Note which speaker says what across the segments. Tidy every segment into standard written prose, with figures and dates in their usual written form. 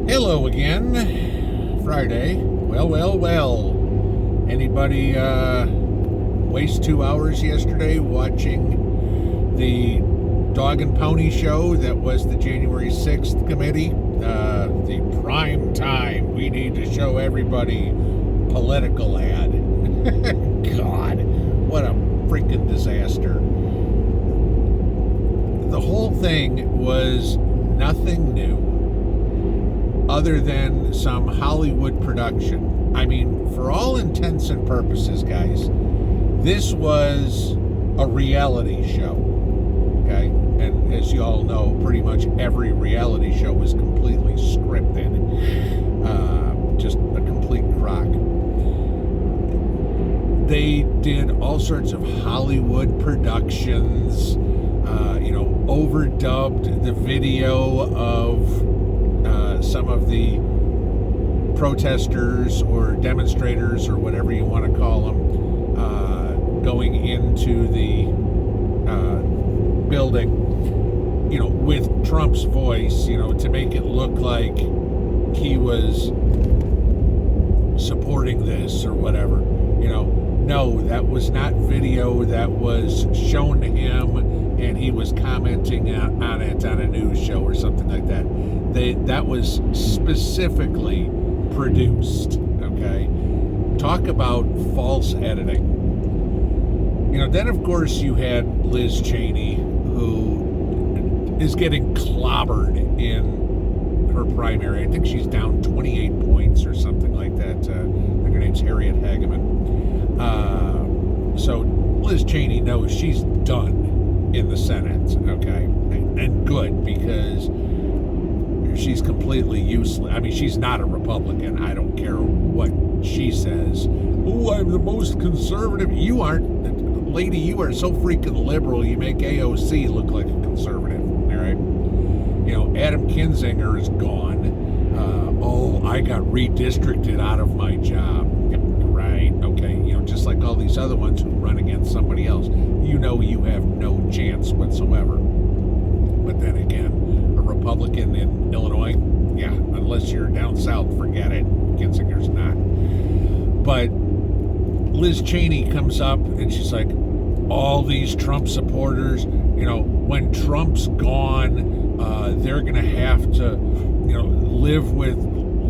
Speaker 1: Hello again. Friday. Well. Anybody waste 2 hours yesterday watching the Dog and Pony show that was the January 6th committee? The prime time, we need to show everybody political ad. God, what a freaking disaster. The whole thing was nothing new other than some Hollywood production. I mean, for all intents and purposes, guys, this was a reality show, okay? And as you all know, pretty much every reality show is completely scripted. Just a complete crock. They did all sorts of Hollywood productions, overdubbed the video of some of the protesters or demonstrators or whatever you want to call them going into the building, with Trump's voice, to make it look like he was supporting this or whatever. No, that was not video that was shown to him and he was commenting on it on a news show or something like that. That was specifically produced, okay? Talk about false editing. Then of course you had Liz Cheney, who is getting clobbered in her primary. I think she's down 28 points or something like that. I think her name's Harriet Hageman. So Liz Cheney knows she's done in the Senate, okay? And good, because she's completely useless. I mean, she's not a Republican. I don't care what she says. Oh, I'm the most conservative. You aren't. Lady, you are so freaking liberal, you make AOC look like a conservative, all right? Adam Kinzinger is gone. I got redistricted out of my job. Right, okay. Just like all these other ones who run against somebody else. You have no chance whatsoever. But then again, a Republican in Illinois, yeah, unless you're down south, forget it. Kinzinger's not. But Liz Cheney comes up and she's like, all these Trump supporters, when Trump's gone, they're going to have to,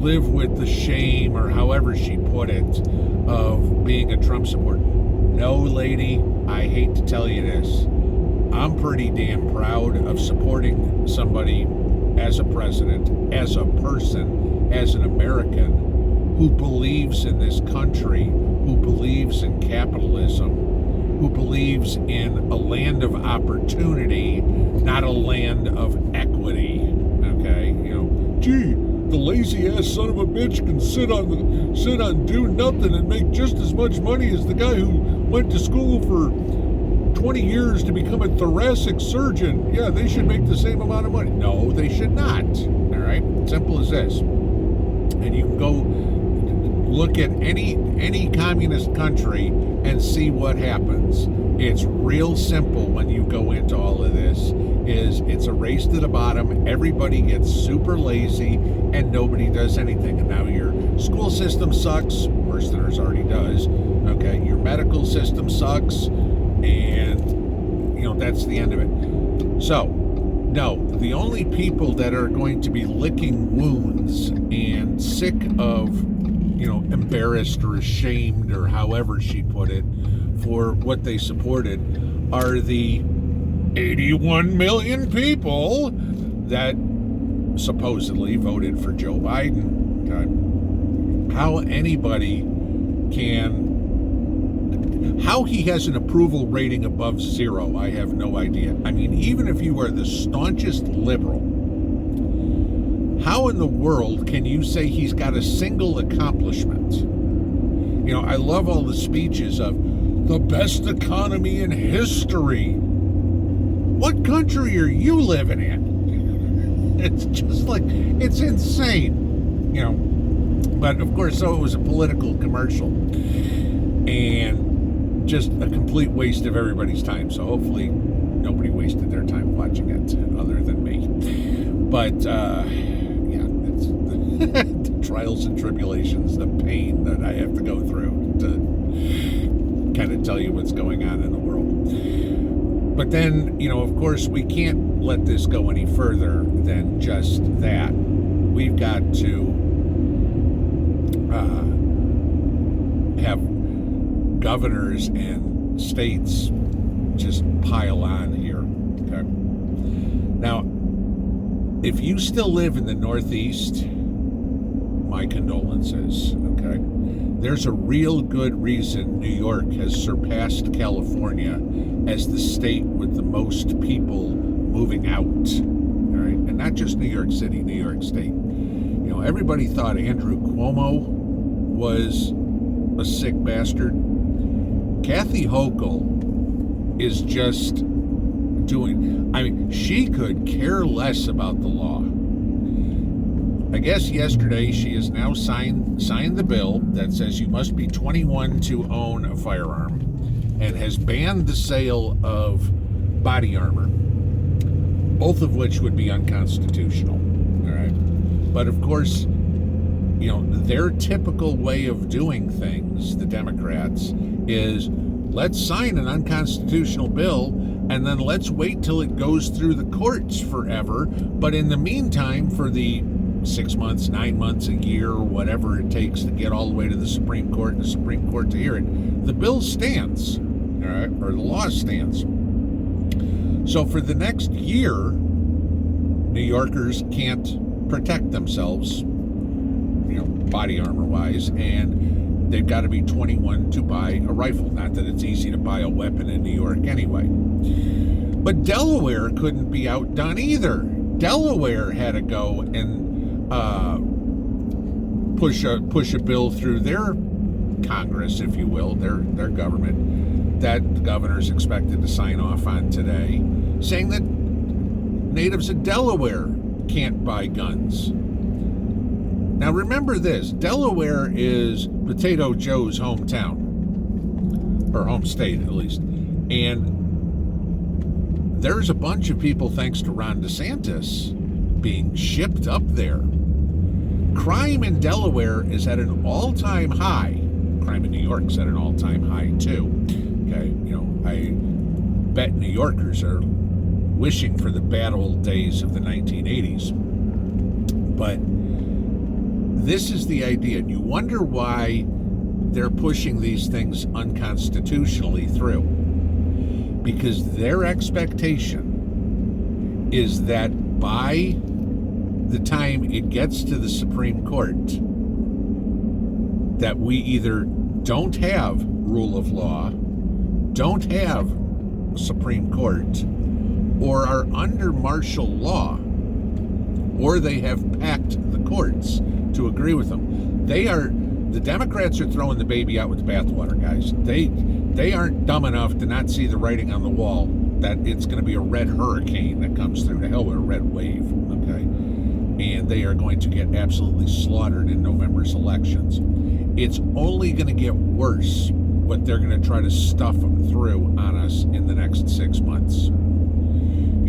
Speaker 1: live with the shame, or however she put it, of being a Trump supporter. No, lady, I hate to tell you this. I'm pretty damn proud of supporting somebody as a president, as a person, as an American who believes in this country, who believes in capitalism, who believes in a land of opportunity, not a land of equity. Okay? Gee, the lazy ass son of a bitch can sit on do nothing and make just as much money as the guy who went to school for 20 years to become a thoracic surgeon. Yeah, they should make the same amount of money. No, they should not. All right? Simple as this. And you can go look at any communist country and see what happens. It's real simple when you go into all of this. It's a race to the bottom. Everybody gets super lazy and nobody does anything. And now your school system sucks, worse than ours already does. Okay, your medical system sucks, and that's the end of it. So, no, the only people that are going to be licking wounds and sick of, embarrassed or ashamed, or however she put it, for what they supported are the 81 million people that supposedly voted for Joe Biden. Okay? How he has an approval rating above 0, I have no idea. I mean, even if you are the staunchest liberal, how in the world can you say he's got a single accomplishment? I love all the speeches of the best economy in history. What country are you living in? It's just like, it's insane. But of course, so it was a political commercial. And just a complete waste of everybody's time. So hopefully nobody wasted their time watching it other than me. But, yeah, it's trials and tribulations, the pain that I have to go through to kind of tell you what's going on in the world. But then, of course, we can't let this go any further than just that. We've got to have governors and states just pile on here. Okay. Now, if you still live in the Northeast, my condolences. Okay. There's a real good reason New York has surpassed California as the state with the most people moving out. All right. And not just New York City, New York State. Everybody thought Andrew Cuomo was a sick bastard. Kathy Hochul is just she could care less about the law. I guess yesterday she has now signed the bill that says you must be 21 to own a firearm and has banned the sale of body armor, both of which would be unconstitutional. All right. But of course, their typical way of doing things, the Democrats, is let's sign an unconstitutional bill and then let's wait till it goes through the courts forever. But in the meantime, for the 6 months, 9 months, a year, or whatever it takes to get all the way to the Supreme Court and the Supreme Court to hear it, the bill stands, all right, or the law stands. So for the next year, New Yorkers can't protect themselves, body armor wise, and they've got to be 21 to buy a rifle. Not that it's easy to buy a weapon in New York anyway. But Delaware couldn't be outdone either. Delaware had to go and push a bill through their Congress, if you will, their government, that the governor's expected to sign off on today, saying that natives of Delaware can't buy guns. Now remember this, Delaware is Potato Joe's hometown, or home state at least, and there's a bunch of people, thanks to Ron DeSantis, being shipped up there. Crime in Delaware is at an all-time high. Crime in New York is at an all-time high too. Okay, I bet New Yorkers are wishing for the bad old days of the 1980s. But this is the idea. And you wonder why they're pushing these things unconstitutionally through. Because their expectation is that by the time it gets to the Supreme Court, that we either don't have rule of law, don't have Supreme Court, or are under martial law, or they have packed the courts to agree with them. The Democrats are throwing the baby out with the bathwater, guys. They aren't dumb enough to not see the writing on the wall that it's going to be a red hurricane that comes through, to hell with a red wave, okay? And they are going to get absolutely slaughtered in November's elections. It's only going to get worse what they're going to try to stuff through on us in the next 6 months.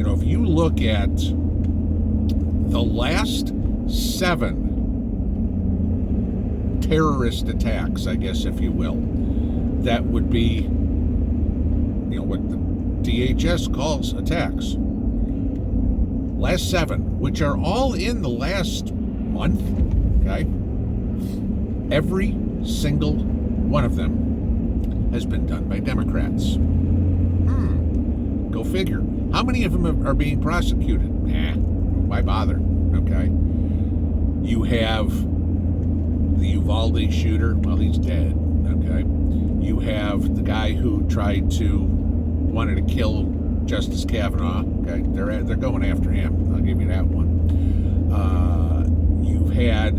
Speaker 1: If you look at the last 7 terrorist attacks, I guess, if you will, that would be, what the DHS calls attacks. Last 7, which are all in the last month, okay? Every single one of them has been done by Democrats. Go figure. How many of them are being prosecuted? Why bother? Okay. You have the Uvalde shooter. Well, he's dead. Okay. You have the guy who wanted to kill Justice Kavanaugh. Okay. They're going after him. I'll give you that one. You've had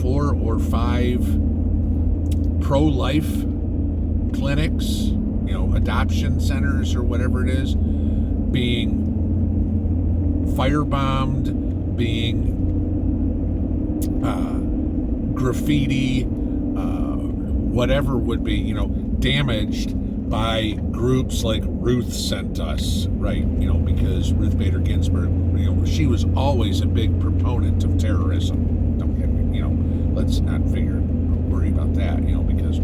Speaker 1: 4 or 5 pro-life clinics, adoption centers or whatever it is, being firebombed, being graffiti, whatever would be, damaged by groups like Ruth Sent Us, right? Because Ruth Bader Ginsburg, she was always a big proponent of terrorism. Don't get me, let's not worry about that, because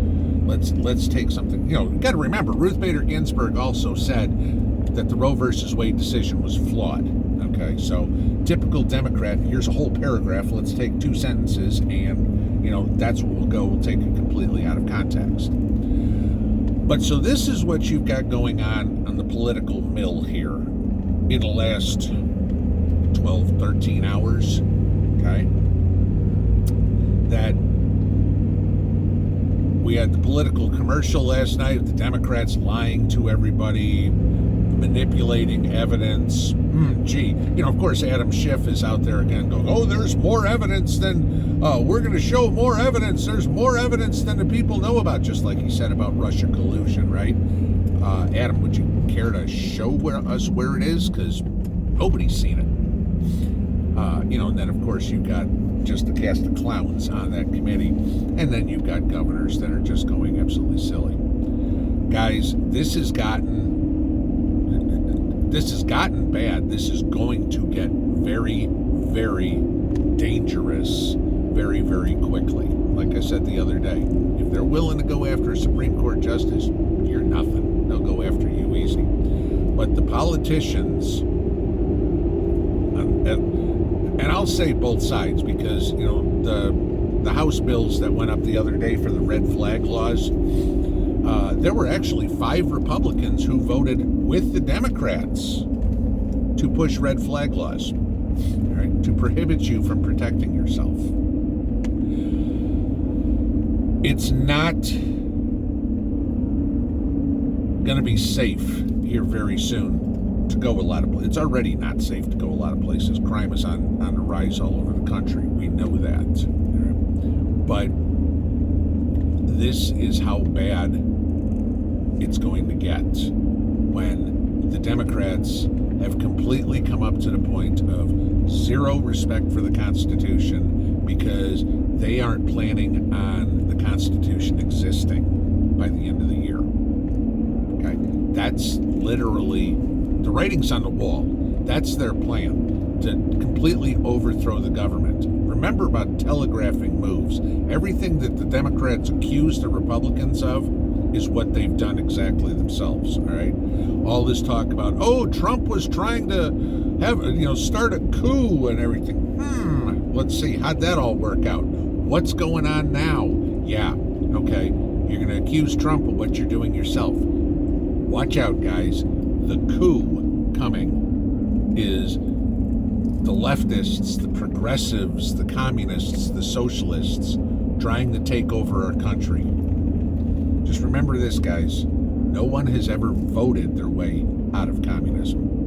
Speaker 1: let's take something. You got to remember, Ruth Bader Ginsburg also said that the Roe versus Wade decision was flawed. Okay, so typical Democrat. Here's a whole paragraph. Let's take 2 sentences, and that's what we'll go. We'll take it completely out of context. But so this is what you've got going on the political mill here in the last 12, 13 hours. Okay, that we had the political commercial last night, the Democrats lying to everybody, manipulating evidence. Of course, Adam Schiff is out there again going, oh, there's more evidence than, we're going to show more evidence. There's more evidence than the people know about, just like he said about Russia collusion, right? Adam, would you care to show us where it is? Because nobody's seen it. And then, of course, you've got just a cast of clowns on that committee. And then you've got governors that are just going absolutely silly. Guys, this has gotten bad. This is going to get very, very dangerous very, very quickly. Like I said the other day, if they're willing to go after a Supreme Court justice, you're nothing. They'll go after you easy. But the politicians, and I'll say both sides, because the House bills that went up the other day for the red flag laws, there were actually 5 Republicans who voted with the Democrats to push red flag laws, right, to prohibit you from protecting yourself. It's not going to be safe here very soon to go a lot of places. It's already not safe to go a lot of places. Crime is on the rise all over the country. We know that. Right? But this is how bad it's going to get when the Democrats have completely come up to the point of zero respect for the Constitution, because they aren't planning on the Constitution existing by the end of the year. Okay, that's literally, the writing's on the wall. That's their plan, to completely overthrow the government. Remember about telegraphing moves. Everything that the Democrats accuse the Republicans of is what they've done exactly themselves, all right? All this talk about, oh, Trump was trying to have, start a coup and everything. Let's see, how'd that all work out? What's going on now? Yeah, okay, you're going to accuse Trump of what you're doing yourself. Watch out, guys. The coup coming is the leftists, the progressives, the communists, the socialists trying to take over our country. Just remember this, guys. No one has ever voted their way out of communism.